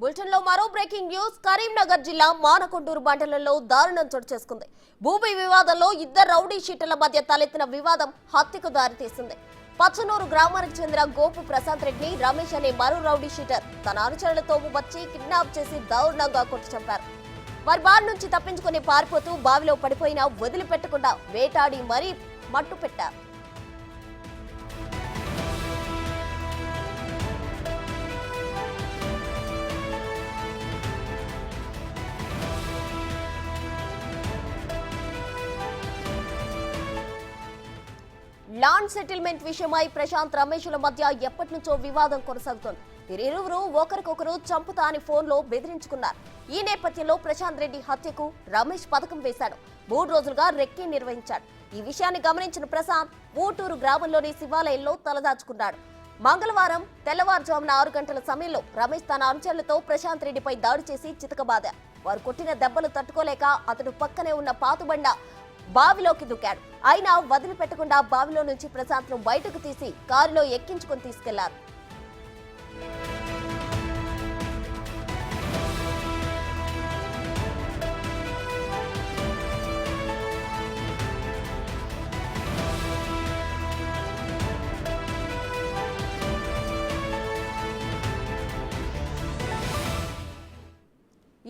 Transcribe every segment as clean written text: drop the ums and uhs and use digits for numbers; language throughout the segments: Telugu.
బులెటిన్ లో మరో బ్రేకింగ్ న్యూస్. కరీంనగర్ జిల్లా మానకొండూరు మండలంలో దారుణం చోటు చేసుకుంది. భూమి వివాదంలో ఇద్దరు రౌడీ షీటర్ల మధ్య తలెత్తిన వివాదం హత్యకు దారితీసింది. పచ్చనూరు గ్రామానికి చెందిన గోపు ప్రశాంత్ రెడ్డిని రమేష్ అనే మరో రౌడీ షీటర్ తన అనుచరులతో వచ్చి కిడ్నాప్ చేసి దారుణంగా కొట్టి చంపారు. వారి బారి నుంచి తప్పించుకుని పారిపోతూ బావిలో పడిపోయినా వదిలిపెట్టకుండా వేటాడి మరీ మట్టు పెట్టారు. ల్యాండ్ సెటిల్మెంట్ విషయమై ప్రశాంత్ రమేష్ల మధ్య ఎప్పటి నుంచో వివాదం కొనసాగుతోంది. వీరిరువురు ఒకరికొకరు చంపుతా అని ఫోన్లో బెదిరించుకున్నారు. ఈ నేపథ్యంలో ప్రశాంత్ రెడ్డి హత్యకు రమేష్ పథకం వేశాడు. 3 రోజులుగా రెక్కీ నిర్వహించాడు. ఈ విషయాన్ని గమనించిన ప్రశాంత్ ఊటూరు గ్రామంలోని శివాలయంలో తలదాచుకున్నాడు. మంగళవారం తెల్లవారుజామున 6 గంటల సమయంలో రమేష్ తన అనుచరులతో ప్రశాంత్ రెడ్డిపై దాడి చేసి చితకబాదారు. వారు కొట్టిన దెబ్బలు తట్టుకోలేక అతడు పక్కనే ఉన్న పాతుబండ బావిలోకి దూకాడు. అయినా వదిలిపెట్టకుండా బావిలో నుంచి ప్రశాంత్ ను బయటకు తీసి కారులో ఎక్కించుకుని తీసుకెళ్లారు.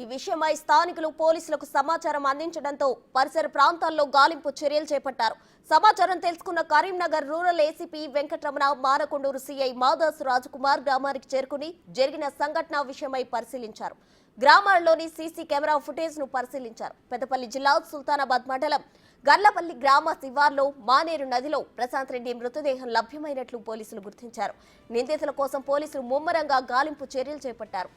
ఈ విషయమై స్థానికులు పోలీసులకు సమాచారం అందించడంతో పరిసర ప్రాంతాల్లో గాలింపు చర్యలు చేపట్టారు. సమాచారం తెలుసుకున్న Karimnagar rural ACP Venkataramana, Manakondur CI Madasu Rajkumar గ్రామానికి చేరుకుని జరిగిన సంఘటన విషయమై పరిశీలించారు. గ్రామాల్లోని సీసీ కెమెరా ఫుటేజ్ ను పరిశీలించారు. పెద్దపల్లి జిల్లా సుల్తానాబాద్ మండలం గర్లపల్లి గ్రామ శివార్లో మానేరు నదిలో ప్రశాంత్ రెడ్డి మృతదేహం లభ్యమైనట్లు పోలీసులు గుర్తించారు. నిందితుల కోసం పోలీసులు ముమ్మరంగా గాలింపు చర్యలు చేపట్టారు.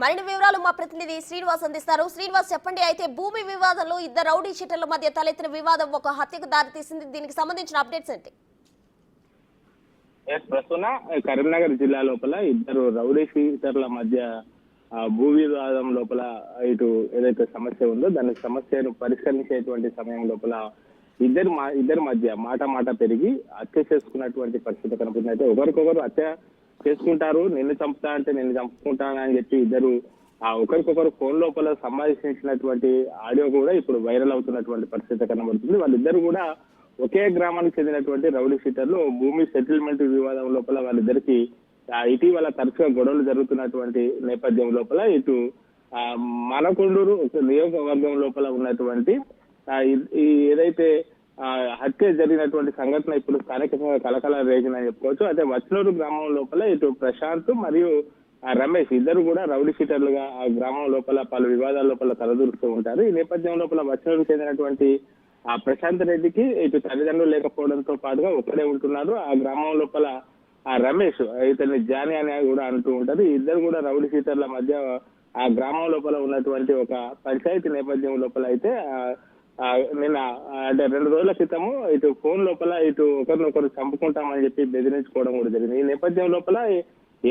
మరిన్ని వివరాలు మా ప్రతినిధి శ్రీనివాస్ అందిస్తారు. శ్రీనివాస్, చెప్పండి. అయితే భూమి వివాదంలో ఇద్దరు రౌడీ షీటర్ల మధ్య తలెత్తిన వివాదం ఒక హత్యకు దారితీసింది. దీనికి సంబంధించిన అప్డేట్స్ ఏంటి? ప్రస్తుతం కరీంనగర్ జిల్లా లోపల ఇద్దరు రౌడీ షీటర్ల మధ్య భూ వివాదం లోపల ఇటు ఏదైతే సమస్య ఉందో దాని సమస్యను పరిష్కరించేటువంటి సమయం లోపల ఇద్దరి మధ్య మాట పెరిగి హత్య చేసుకున్నటువంటి పరిస్థితి కనపడుతుంది. అయితే ఒకరికొకరు హత్య చేసుకుంటారు. నిన్ను చంపుతా అంటే నిన్ను చంపుకుంటాను అని చెప్పి ఇద్దరు ఒకరికొకరు ఫోన్ లోపల సంభాషించినటువంటి ఆడియో కూడా ఇప్పుడు వైరల్ అవుతున్నటువంటి పరిస్థితి కనబడుతుంది. వాళ్ళిద్దరు కూడా ఒకే గ్రామానికి చెందినటువంటి రౌడీ షీటర్లు. భూమి సెటిల్మెంట్ వివాదం లోపల వాళ్ళిద్దరికి ఇటీవల తరచుగా గొడవలు జరుగుతున్నటువంటి నేపథ్యం లోపల ఇటు మానకొండూరు నియోజకవర్గం లోపల ఉన్నటువంటి ఏదైతే హత్య జరిగినటువంటి సంఘటన ఇప్పుడు స్థానికంగా కలకల రేగిందని చెప్పుకోవచ్చు. అయితే వచ్నూరు గ్రామం లోపల ఇటు ప్రశాంత్ మరియు రమేష్ ఇద్దరు కూడా రౌడీ షీటర్లుగా ఆ గ్రామం లోపల పలు వివాదాల లోపల తలదూరుస్తూ ఉంటారు. ఈ నేపథ్యం లోపల వచ్నూరుకు చెందినటువంటి ప్రశాంత్ రెడ్డికి ఇటు తల్లిదండ్రులు లేకపోవడంతో పాటుగా ఒక్కడే ఉంటున్నారు. ఆ గ్రామం లోపల రమేష్ ఇతన్ని జాని అని కూడా అంటూ ఉంటారు. ఇద్దరు కూడా రౌడీ షీటర్ల మధ్య ఆ గ్రామం లోపల ఉన్నటువంటి ఒక పంచాయతీ నేపథ్యం లోపల అయితే నిన్న అంటే 2 రోజుల క్రితము ఇటు ఫోన్ లోపల ఇటు ఒకరినొకరు చంపుకుంటామని చెప్పి బెదిరించుకోవడం కూడా జరిగింది. ఈ నేపథ్యం లోపల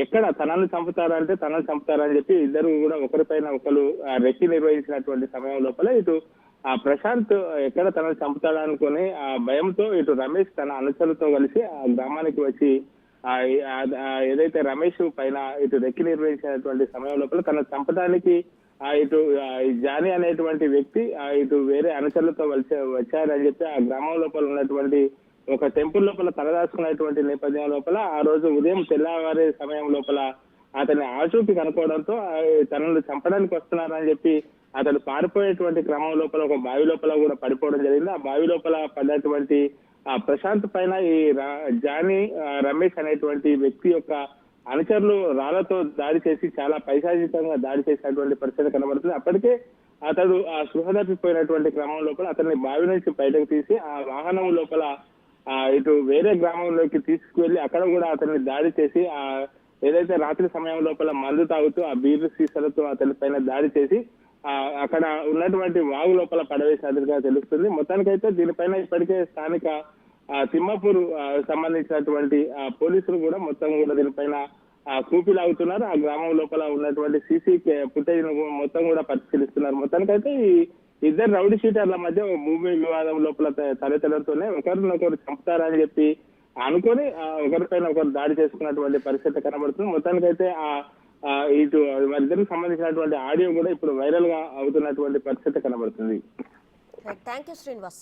ఎక్కడ తనను చంపుతారంటే తనను చంపుతారని చెప్పి ఇద్దరు కూడా ఒకరిపైన ఒకరు రెక్కి నిర్వహించినటువంటి సమయం లోపల ఇటు ప్రశాంత్ ఎక్కడ తనను చంపుతాడనుకుని ఆ భయంతో ఇటు రమేష్ తన అనుచరులతో కలిసి ఆ గ్రామానికి వచ్చి ఏదైతే రమేష్ పైన ఇటు రెక్కి నిర్వహించినటువంటి సమయం లోపల తన చంపడానికి ఇటు జానీ అనేటువంటి వ్యక్తి ఇటు వేరే అనుచరులతో వచ్చారని చెప్పి ఆ గ్రామం లోపల ఉన్నటువంటి ఒక టెంపుల్ లోపల తలదాచుకున్నటువంటి నేపథ్యం లోపల ఆ రోజు ఉదయం తెల్లవారే సమయం లోపల అతన్ని ఆచూకీ కనుక్కోవడంతో తనను చంపడానికి వస్తున్నారని చెప్పి అతడు పారిపోయేటువంటి క్రమం లోపల ఒక బావి లోపల కూడా పడిపోవడం జరిగింది. ఆ బావి లోపల పడ్డటువంటి ప్రశాంత్ పైన ఈ జానీ రమేష్ అనేటువంటి వ్యక్తి యొక్క అనుచరులు రాళ్లతో దాడి చేసి చాలా పైశాచికంగా దాడి చేసినటువంటి పరిస్థితి కనబడుతుంది. అప్పటికే అతడు స్పృహ తప్పిపోయినటువంటి క్రమం లోపల అతన్ని బావి నుంచి బయటకు తీసి ఆ వాహనం లోపల ఇటు వేరే గ్రామంలోకి తీసుకువెళ్లి అక్కడ కూడా అతన్ని దాడి చేసి ఏదైతే రాత్రి సమయం లోపల మందు తాగుతూ ఆ బీరు సీసాలతో అతని పైన దాడి చేసి అక్కడ ఉన్నటువంటి వాగు లోపల పడవేసినట్టుగా తెలుస్తుంది. మొత్తానికైతే దీనిపైన ఇప్పటికే స్థానిక తిమ్మాపూర్ సంబంధించినటువంటి పోలీసులు కూడా మొత్తం కూడా దీనిపైన కూపిలాగుతున్నారు. ఆ గ్రామం లోపల ఉన్నటువంటి సీసీ ఫుటేజ్ మొత్తం కూడా పరిశీలిస్తున్నారు. మొత్తానికైతే ఇద్దరు రౌడీ షీటర్ల మధ్య భూమి వివాదం లోపల తలెత్తడంతోనే ఒకరినొకరు చంపుతారని చెప్పి అనుకొని ఒకరిపైన ఒకరు దాడి చేసుకున్నటువంటి పరిస్థితి కనబడుతుంది. మొత్తానికైతే ఇటు వారిద్దరికి సంబంధించినటువంటి ఆడియో కూడా ఇప్పుడు వైరల్ గా అవుతున్నటువంటి పరిస్థితి కనబడుతుంది. Thank you Srinivas.